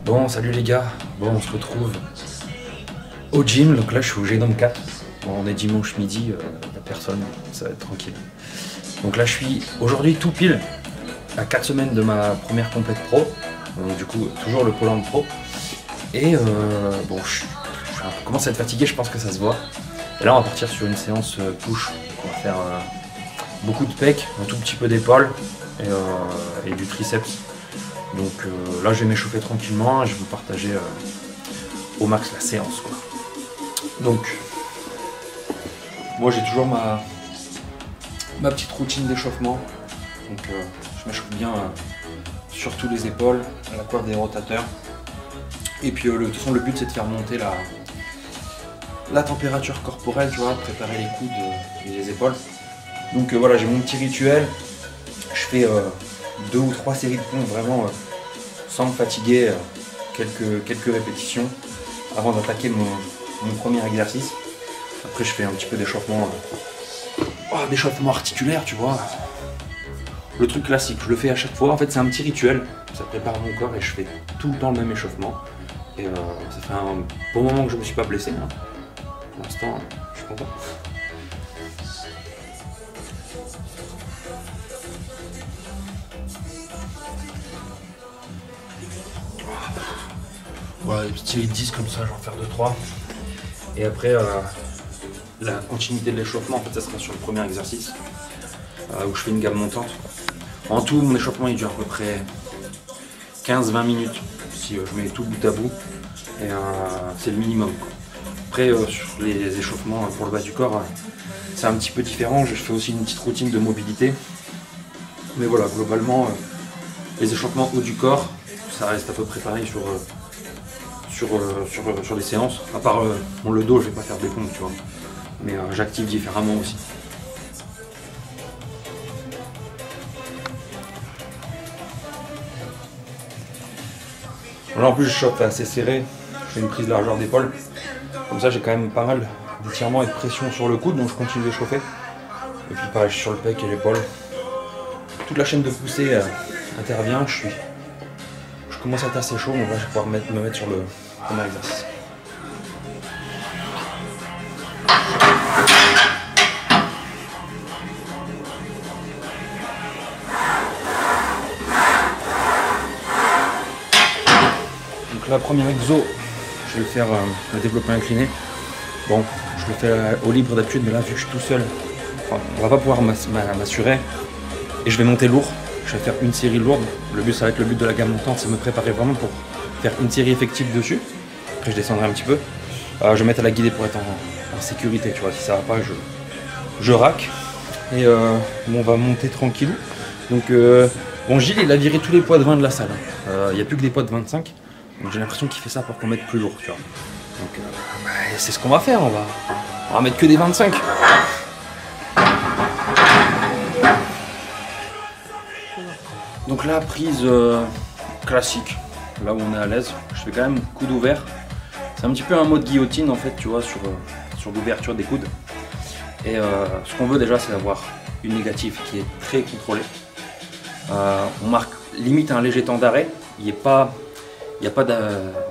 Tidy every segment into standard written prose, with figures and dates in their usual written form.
Bon, salut les gars, bon, on se retrouve au gym, donc là je suis au G-Dom 4. Bon, on est dimanche midi, y a personne, ça va être tranquille. Donc là je suis aujourd'hui tout pile à 4 semaines de ma première compète pro, donc du coup toujours le Pôle Pro. Et bon, je commence à être fatigué, je pense que ça se voit. Et là on va partir sur une séance push, donc on va faire beaucoup de pecs, un tout petit peu d'épaule et du triceps. Donc là je vais m'échauffer tranquillement, je vais vous partager au max la séance quoi. Donc moi j'ai toujours ma petite routine d'échauffement. Donc je m'échauffe bien sur tous les épaules, la corde des rotateurs. Et puis de toute façon le but c'est de faire monter la température corporelle, tu vois, préparer les coudes et les épaules. Donc voilà, j'ai mon petit rituel, je fais 2 ou 3 séries de pompes vraiment sans me fatiguer, quelques répétitions avant d'attaquer mon premier exercice. Après je fais un petit peu d'échauffement articulaire, tu vois. Le truc classique, je le fais à chaque fois. En fait c'est un petit rituel, ça prépare mon corps et je fais tout le temps le même échauffement. Et ça fait un bon moment que je ne me suis pas blessé. Hein. Pour l'instant, je suis content. Voilà, des petites séries de 10 comme ça, je vais en faire 2-3. Et après, la continuité de l'échauffement, en fait, ça sera sur le premier exercice, où je fais une gamme montante. En tout, mon échauffement, il dure à peu près 15-20 minutes, si je mets tout bout à bout. Et c'est le minimum. Après, sur les échauffements pour le bas du corps, c'est un petit peu différent. Je fais aussi une petite routine de mobilité. Mais voilà, globalement, les échauffements haut du corps, ça reste à peu près pareil sur les séances, à part le dos, je vais pas faire des pompes, tu vois, mais j'active différemment aussi. Là en plus je chauffe assez serré, je fais une prise largeur d'épaule, comme ça j'ai quand même pas mal d'étirements et de pression sur le coude, donc je continue d'échauffer. Et puis pareil, je suis sur le pec et l'épaule. Toute la chaîne de poussée intervient, je commence à être assez chaud, donc là je vais pouvoir me mettre sur le premier exercice. Donc la première exo, je vais faire le développé incliné. Bon, je le fais au libre d'habitude, mais là vu que je suis tout seul, enfin, on va pas pouvoir m'assurer. Et je vais monter lourd, je vais faire une série lourde. Le but, ça va être le but de la gamme montante, c'est me préparer vraiment pour faire une série effective dessus. Après je descendrai un petit peu. Je vais mettre à la guidée pour être en sécurité, tu vois. Si ça va pas, je rack. Et bon, on va monter tranquillou. Donc bon, Gilles il a viré tous les poids de 20 de la salle. Il n'y a plus que des poids de 25. Donc j'ai l'impression qu'il fait ça pour qu'on mette plus lourd, tu vois. Donc c'est ce qu'on va faire, on va mettre que des 25. Donc là, prise classique, là où on est à l'aise, je fais quand même coude ouvert. C'est un petit peu un mode guillotine en fait, tu vois, sur l'ouverture des coudes. Et ce qu'on veut déjà, c'est avoir une négative qui est très contrôlée. On marque limite un léger temps d'arrêt, on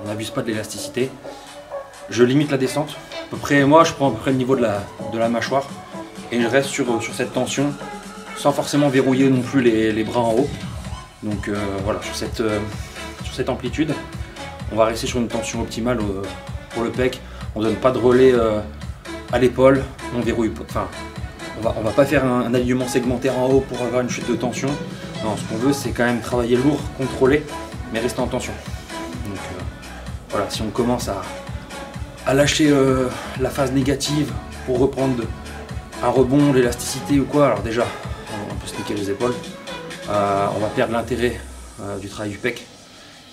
n'abuse pas de l'élasticité. Je limite la descente, à peu près, moi je prends à peu près le niveau de la mâchoire et je reste sur cette tension sans forcément verrouiller non plus les bras en haut. Donc voilà, sur cette amplitude, on va rester sur une tension optimale pour le pec. On ne donne pas de relais à l'épaule, on verrouille pas. Enfin, on va pas faire un alignement segmentaire en haut pour avoir une chute de tension. Non, ce qu'on veut, c'est quand même travailler lourd, contrôlé, mais rester en tension. Donc voilà, si on commence à lâcher la phase négative pour reprendre un rebond, l'élasticité ou quoi, alors déjà, on peut se niquer les épaules. On va perdre l'intérêt du travail du pec.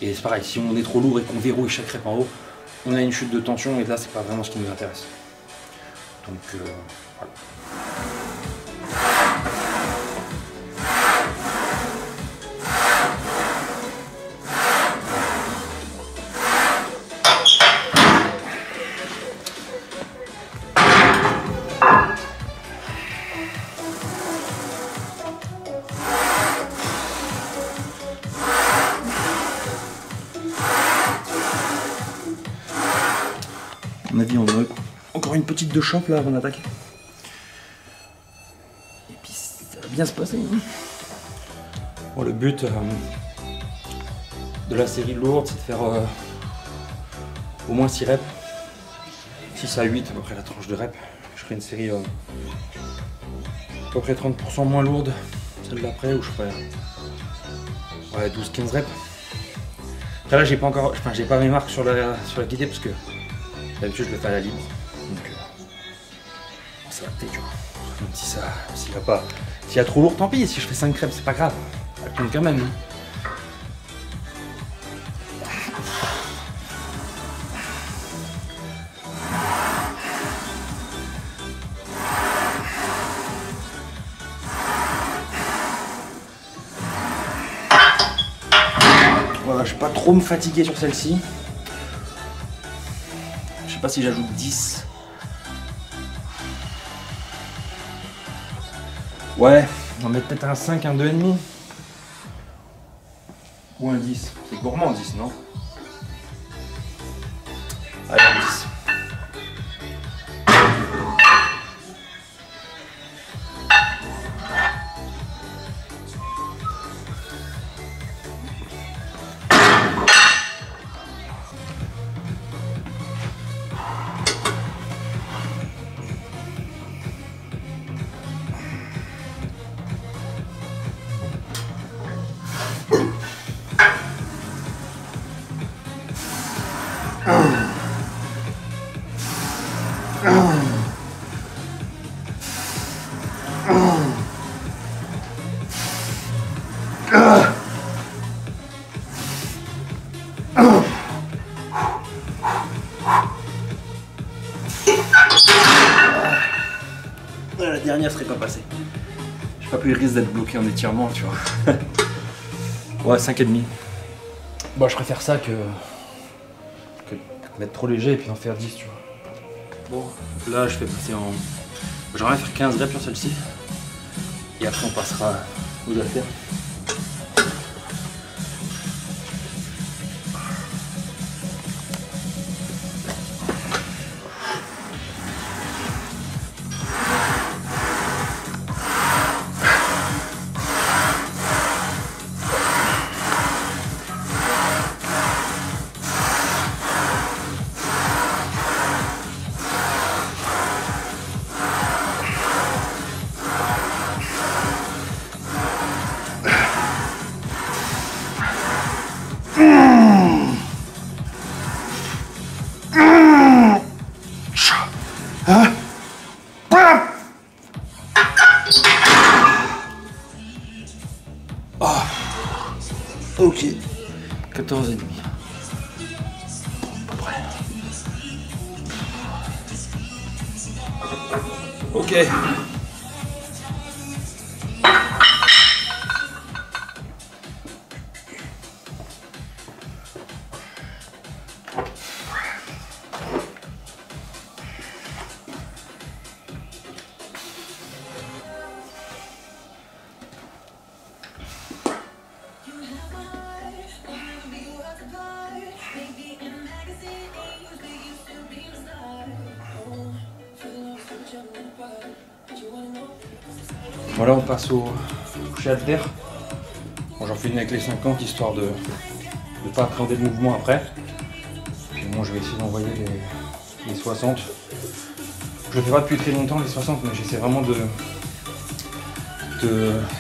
Et c'est pareil, si on est trop lourd et qu'on verrouille chaque rep en haut, on a une chute de tension et là c'est pas vraiment ce qui nous intéresse. Donc voilà. mon avis, on a encore une petite de champ là avant d'attaquer. Et puis ça va bien se passer. Hein. Bon, le but de la série lourde, c'est de faire au moins 6 reps. 6 à 8 à peu près la tranche de reps. Je ferai une série à peu près 30% moins lourde, celle d'après, où je ferai ouais, 12-15 reps. Après là j'ai pas encore, enfin j'ai pas mes marques sur la guidée parce que d'habitude je le fais à la libre. Donc ça va peut-être, tu vois. Même si ça, s'il y a trop lourd, tant pis, si je fais 5 reps, c'est pas grave. Ça compte quand même. Hein. Voilà, je vais pas trop me fatiguer sur celle-ci. Je sais pas si j'ajoute 10. Ouais, on va mettre peut-être un 5, un 2,5. Ou un 10. C'est gourmand 10, non? Allez, un 10. La dernière serait pas passée. J'ai pas pu, il risque d'être bloqué en étirement, tu vois. Ouais, 5,5. Bon, je préfère ça que mettre trop léger et puis en faire 10, tu vois. Bon, là je vais passer en... J'aimerais faire 15 reps sur celle-ci. Et après on passera aux haltères. Ok, 14,5. À peu près. Ok. Voilà, on passe au coucher haltère. Bon, j'en fais une avec les 50 histoire de ne pas appréhender le mouvement après. Puis bon, je vais essayer d'envoyer les 60. Je le fais pas depuis très longtemps les 60, mais j'essaie vraiment de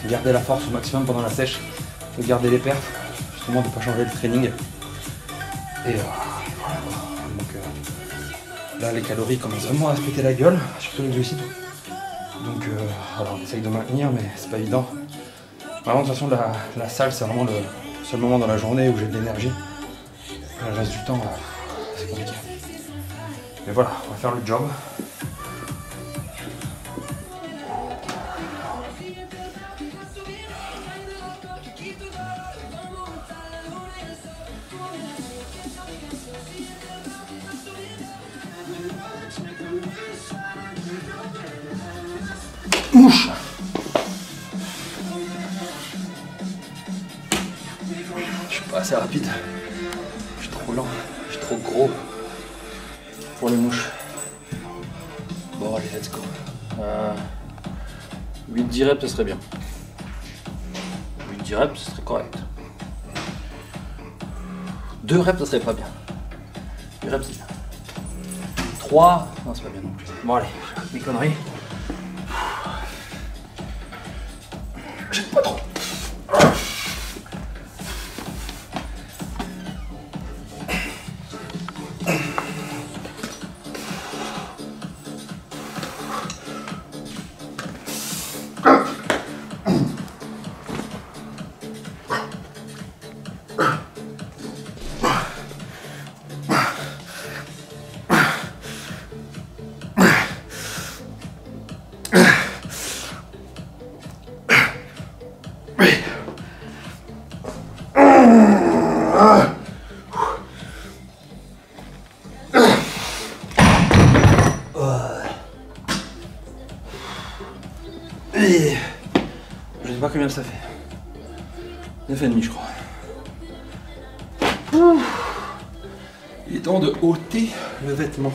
garder la force au maximum pendant la sèche, de garder les perfs, justement de ne pas changer le training. Et voilà. Donc là les calories commencent vraiment à se péter la gueule, surtout les glucides. Donc voilà, on essaye de maintenir, mais c'est pas évident. Vraiment, de toute façon, la salle, c'est vraiment le seul moment dans la journée où j'ai de l'énergie. Le reste du temps, c'est compliqué. Mais voilà, on va faire le job. Mouche. Je suis pas assez rapide. Je suis trop lent. Je suis trop gros. pour les mouches. Bon allez, let's go. 8-10 reps, ce serait bien. 8-10 reps, ce serait correct. 2 reps, ce serait pas bien. 8 reps, c'est bien. 3, non, c'est pas bien non plus. Bon allez, mes conneries. J'aime pas trop. Je sais pas combien ça fait. 9,5 je crois. Il est temps de ôter le vêtement.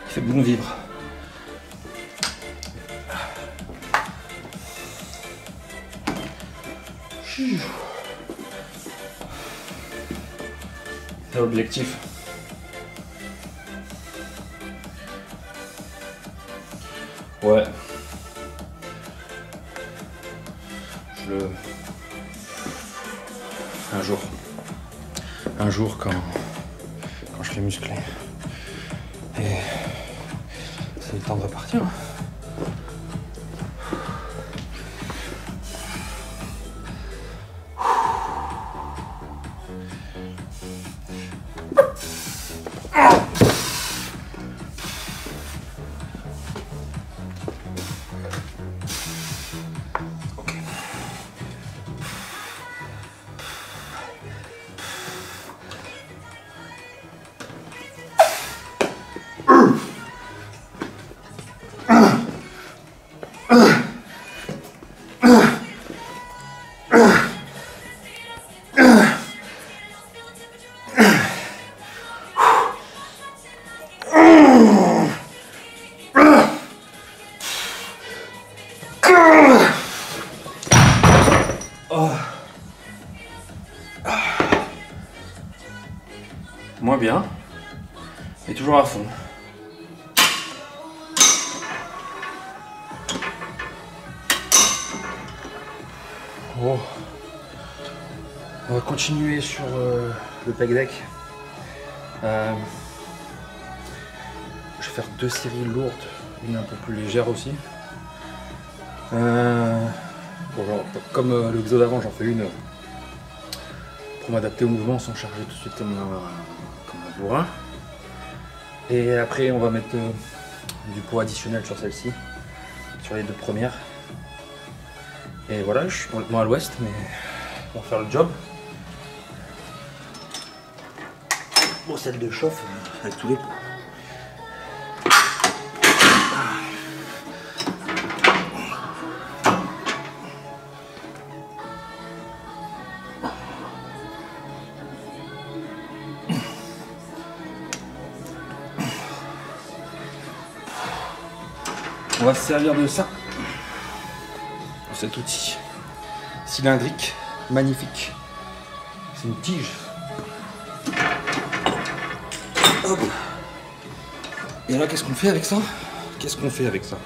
Il fait bon vivre. C'est l'objectif. Ouais. Un jour quand je serai musclé. Et c'est le temps de repartir. Moins bien, et toujours à fond. Oh. On va continuer sur le pec deck. Je vais faire 2 séries lourdes, une un peu plus légère aussi. Bon, genre, comme le exo d'avant, j'en fais une pour m'adapter au mouvement sans charger tout de suite comme un bourrin. Et après on va mettre du poids additionnel sur celle-ci, sur les 2 premières. Et voilà, je suis complètement à l'ouest, mais on va faire le job. Bon, celle de chauffe avec tous les poids. On va se servir de ça, de cet outil cylindrique, magnifique. C'est une tige. Hop. Et là, qu'est-ce qu'on fait avec ça? Qu'est-ce qu'on fait avec ça?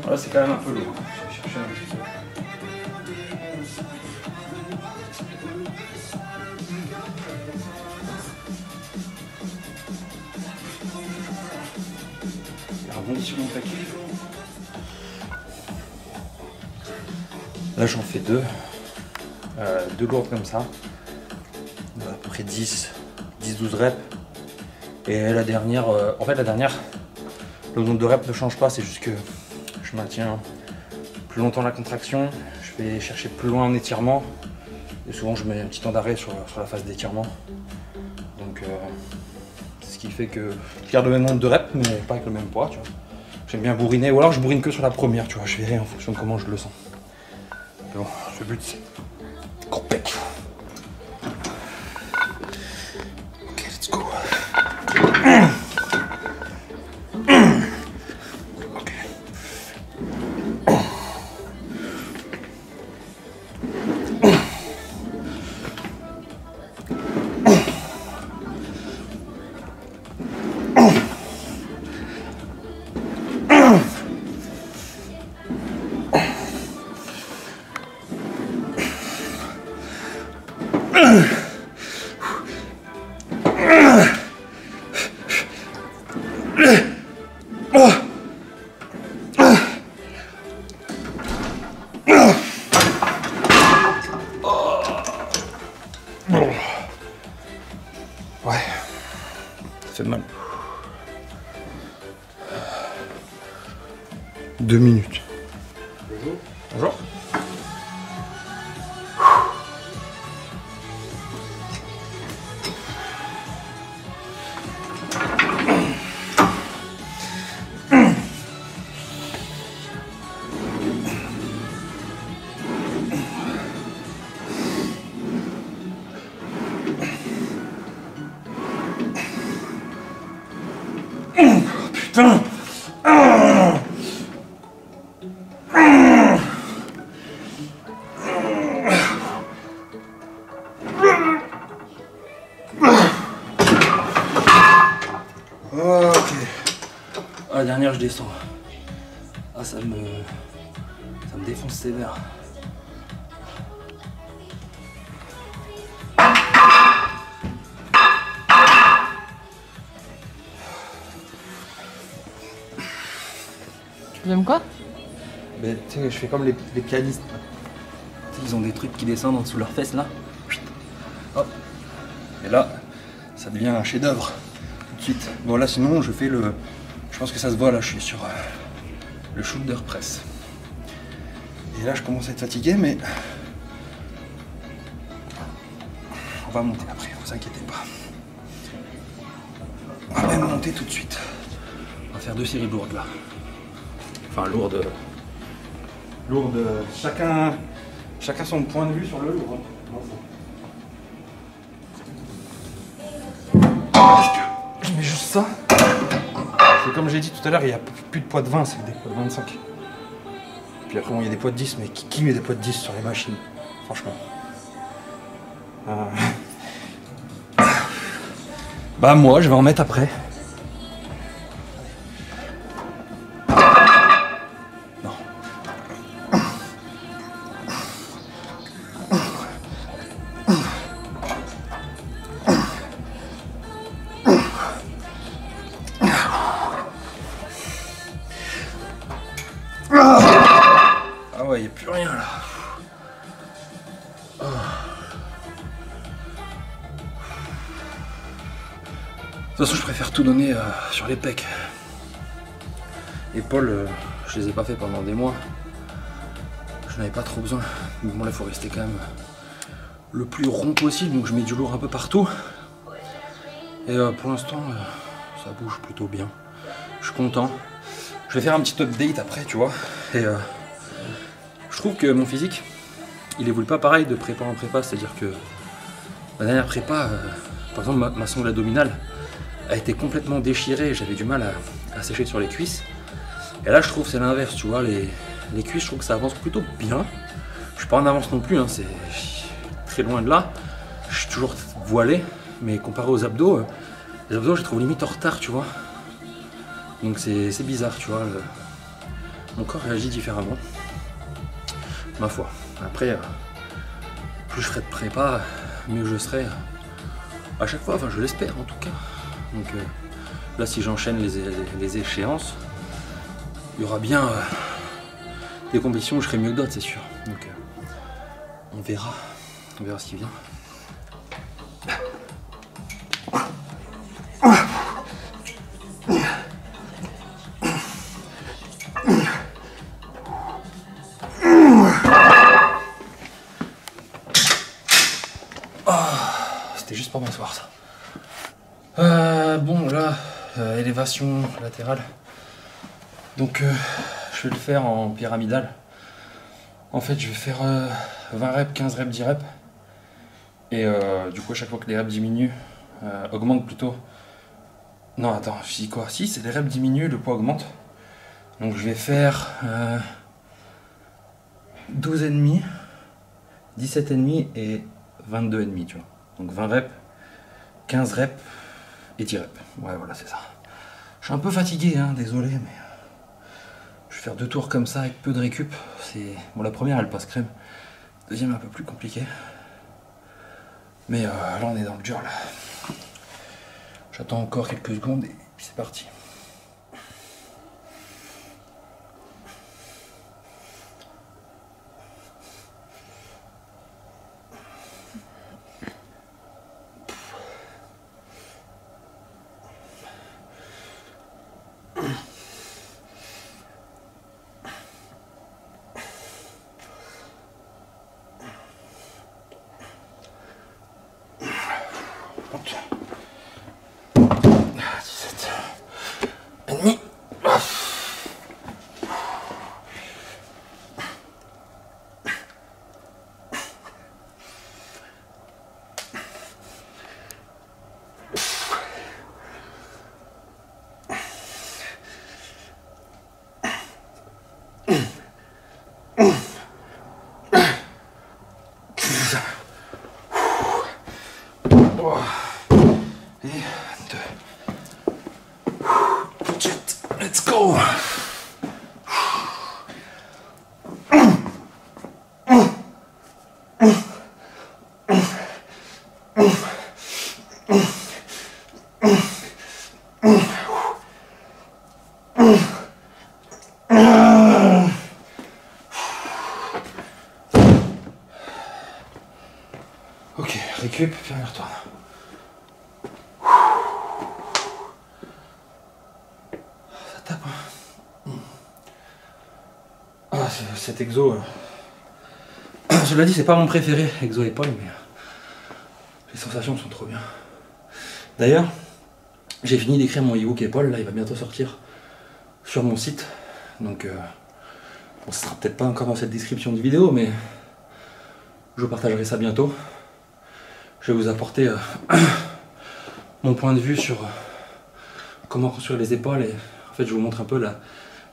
Voilà, c'est quand même un peu lourd. Je vais chercher un petit peu. Sur mon paquet. Là j'en fais 2 lourdes comme ça, à peu près 10-12 reps. Et la dernière, en fait la dernière Le nombre de reps ne change pas, c'est juste que je maintiens plus longtemps la contraction, je vais chercher plus loin en étirement. Et souvent je mets un petit temps d'arrêt sur la phase d'étirement. Donc c'est ce qui fait que je garde le même nombre de reps mais pas avec le même poids, tu vois. J'aime bien bourriner, ou alors je bourrine que sur la première, tu vois, je verrai en fonction de comment je le sens. Mais bon, le but c'est gros pec. Ok, let's go. Ouais, ça fait mal. 2 minutes. Bonjour. Bonjour. Putain! Ok. À la dernière, je descends. Ah, ça me défonce sévère. Tu aimes quoi? Ben, tu sais, je fais comme les pianistes. Ils ont des trucs qui descendent en dessous de leurs fesses là. Hop. Et là, ça devient un chef-d'œuvre tout de suite. Bon là sinon je fais le. Je pense que ça se voit là, je suis sur le shoulder press. Et là je commence à être fatigué mais. On va monter après, vous inquiétez pas. On va même monter tout de suite. On va faire 2 séries lourdes là. Enfin lourdes. Lourdes. Chacun son point de vue sur le lourd. Je mets juste ça. C'est comme j'ai dit tout à l'heure, il n'y a plus de poids de 20, c'est des poids de 25. Puis après, bon, il y a des poids de 10, mais qui met des poids de 10 sur les machines? Franchement. Bah moi, je vais en mettre après. Non. Ah ouais, il n'y a plus rien là. De toute façon, je préfère tout donner sur les pecs. Épaules, je les ai pas fait pendant des mois. Je n'avais pas trop besoin. Mais bon, là, il faut rester quand même le plus rond possible. Donc, je mets du lourd un peu partout. Et pour l'instant, ça bouge plutôt bien. Je suis content. Je vais faire un petit update après, tu vois. Et je trouve que mon physique, il évolue pas pareil de prépa en prépa. C'est-à-dire que ma dernière prépa, par exemple, ma sangle abdominale a été complètement déchirée. J'avais du mal à sécher sur les cuisses. Et là, je trouve que c'est l'inverse, tu vois. Les cuisses, je trouve que ça avance plutôt bien. Je suis pas en avance non plus, hein, c'est très loin de là. Je suis toujours voilé, mais comparé aux abdos, les abdos, je les trouve limite en retard, tu vois. Donc c'est bizarre, tu vois. Mon corps réagit différemment. Ma foi. Après, plus je ferai de prépa, mieux je serai à chaque fois. Enfin, je l'espère en tout cas. Donc là, si j'enchaîne les échéances, il y aura bien des compétitions où je serai mieux que d'autres, c'est sûr. Donc on verra ce qui vient. c'était juste pour m'asseoir ça. Bon là, élévation latérale. Donc je vais le faire en pyramidal. En fait je vais faire 20 reps, 15 reps, 10 reps. Et du coup à chaque fois que les reps diminuent, augmente plutôt. Non attends, je dis quoi? Si, c'est les reps diminuent, le poids augmente. Donc je vais faire 12,5, 17,5 et 22,5 tu vois. Donc 20 reps, 15 reps et 10 reps. Ouais voilà c'est ça. Je suis un peu fatigué hein, désolé mais je vais faire 2 tours comme ça avec peu de récup. Bon la première elle passe crème. Deuxième un peu plus compliqué. Mais là on est dans le dur là. J'attends encore quelques secondes et puis c'est parti. Let's go. Ok, récup, puis on y retourne. Ça tape. Ah, cet exo. Cela dit, c'est pas mon préféré, exo épaule, mais les sensations sont trop bien. D'ailleurs, j'ai fini d'écrire mon e-book épaule, là il va bientôt sortir sur mon site. Donc, bon, ça sera peut-être pas encore dans cette description de vidéo, mais je partagerai ça bientôt. Je vais vous apporter mon point de vue sur comment construire les épaules et en fait je vous montre un peu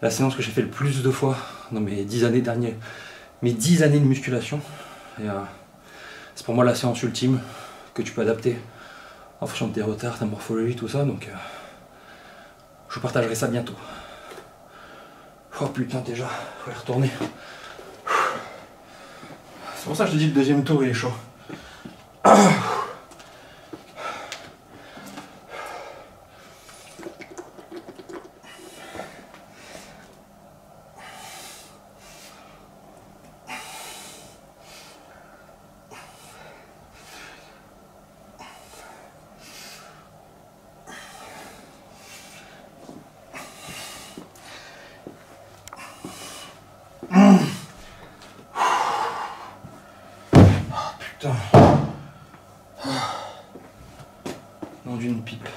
la séance que j'ai fait le plus de fois dans mes 10 années dernières, mes 10 années de musculation. Et c'est pour moi la séance ultime que tu peux adapter en fonction de tes retards, ta morphologie, tout ça. Donc je vous partagerai ça bientôt. Oh putain déjà, faut y retourner. C'est pour ça que je te dis le deuxième tour il est chaud. Putain. Nom d'une pipe.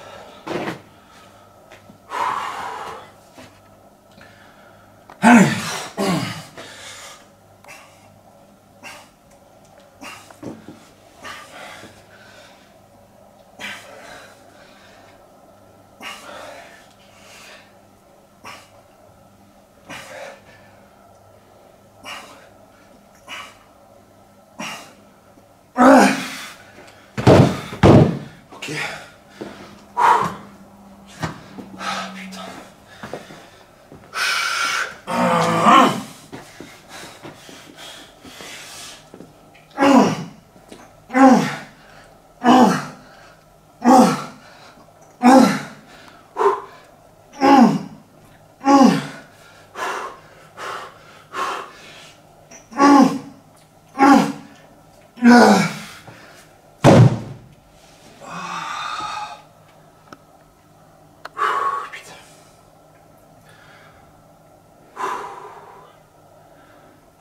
Allez. Ok. Putain.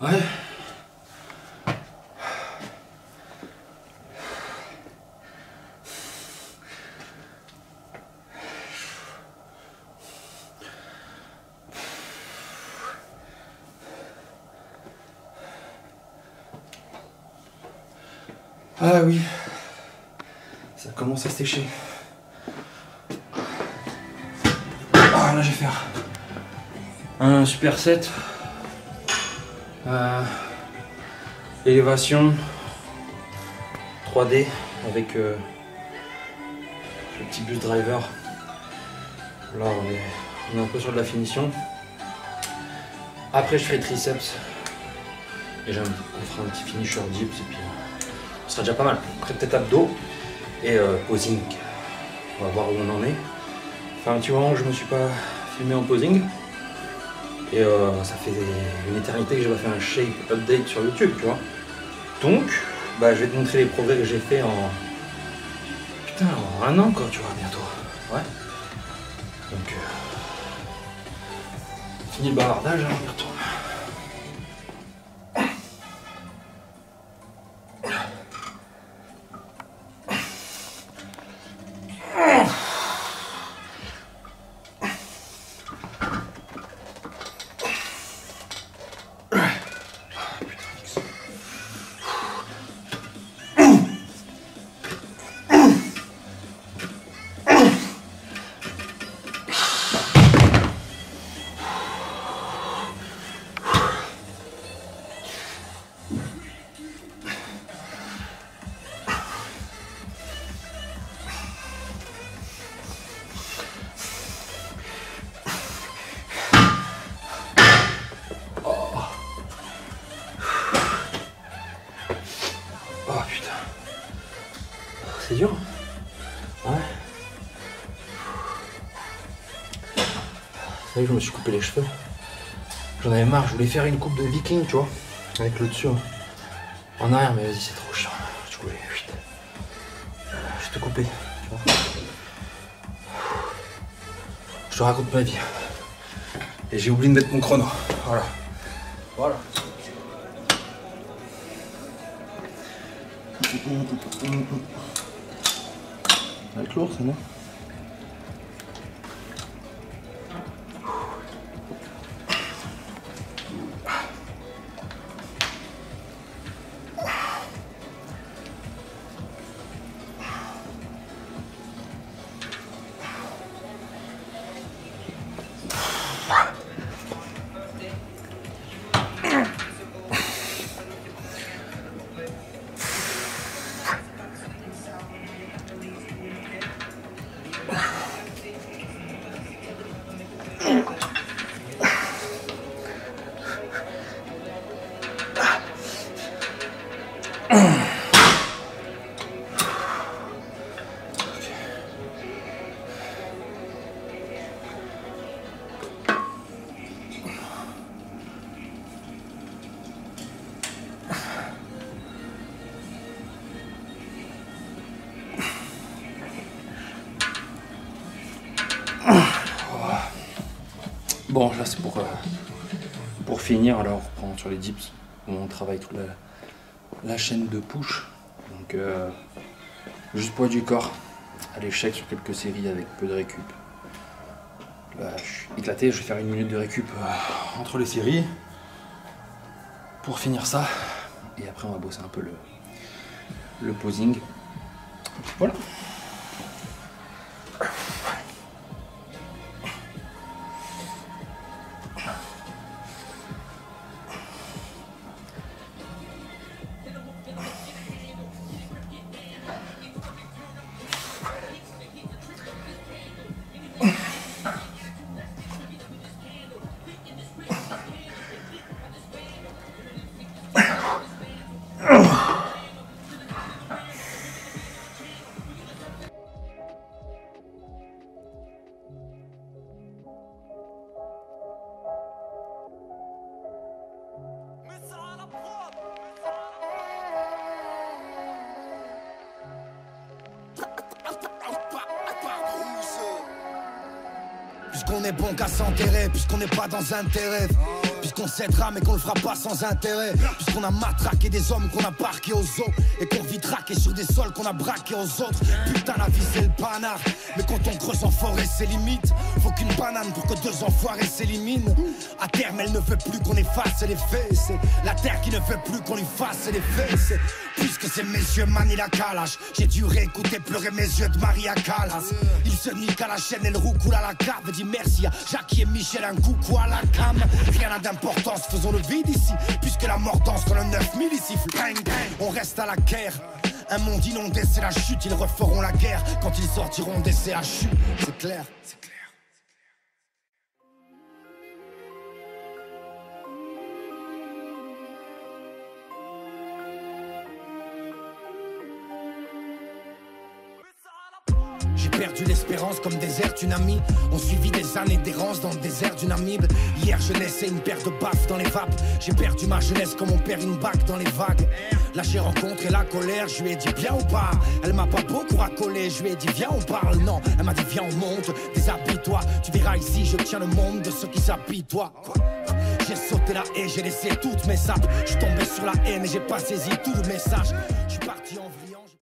Ouais. Ah oui, ça commence à se sécher. Ah là je vais faire un superset. Élévation 3D avec le petit bus driver. Là on est un peu sur de la finition. Après je fais triceps et on fera un petit finisher dips et puis ce sera déjà pas mal. Après peut-être abdos et posing. On va voir où on en est. Enfin un petit moment où je me suis pas filmé en posing. Et ça fait une éternité que j'ai pas fait un shape update sur YouTube, tu vois. Donc, bah, je vais te montrer les progrès que j'ai fait en... Putain, en 1 an, quoi, tu vois, bientôt. Ouais. Donc, fini le bavardage, hein, on y retourne. C'est dur. Ouais. Vous savez, je me suis coupé les cheveux. J'en avais marre, je voulais faire une coupe de viking, tu vois, avec le dessus en arrière, mais vas-y, c'est trop chiant. Du coup, je te coupé, tu vois. Je te raconte ma vie. Et j'ai oublié de mettre mon chrono. Voilà. Voilà. Ça va être lourd, ça, non? Bon, là c'est pour finir, alors on reprend sur les dips où on travaille toute la chaîne de push. Donc juste poids du corps à l'échec sur quelques séries avec peu de récup. Là je suis éclaté, je vais faire 1 minute de récup entre les séries pour finir ça. Et après on va bosser un peu le posing. Voilà. Puisqu'on est bon qu'à s'enterrer, puisqu'on n'est pas dans un terrain. puisqu'on s'aidera mais qu'on le fera pas sans intérêt. Puisqu'on a matraqué des hommes qu'on a parqués aux os, et qu'on vit traqué sur des sols qu'on a braqués aux autres. Putain la vie c'est le panard, mais quand on creuse en forêt c'est limite. Faut qu'une banane pour que deux enfoirés s'éliminent. À terme elle ne veut plus qu'on efface les faits. C'est la terre qui ne veut plus qu'on lui fasse les faits. Puisque ces messieurs manient la calache, j'ai dû réécouter pleurer mes yeux de Maria Callas. Il se nique à la chaîne et le roux coule à la cave. Dit merci à Jackie et Michel, un coucou à la cam. Rien n'a d'importance, faisons le vide ici, puisque la mort danse quand le 9000 ici. Bang, bang. On reste à la guerre. Un monde inondé c'est la chute, ils referont la guerre quand ils sortiront des CHU. C'est clair, c'est clair. J'ai perdu l'espérance comme désert tsunami. On suivit des années d'errance dans le désert d'une amibe. Hier je naissais une paire de baffes dans les vapes. J'ai perdu ma jeunesse comme on perd une bague dans les vagues. Là j'ai rencontré la colère, je lui ai dit viens ou pas. Elle m'a pas beaucoup racolé, je lui ai dit viens on parle. Non, elle m'a dit viens on monte, déshabille-toi. Tu verras ici je tiens le monde de ceux qui s'habillent-toi. J'ai sauté la haie, j'ai laissé toutes mes sapes. Je suis tombé sur la haine et j'ai pas saisi tout le message.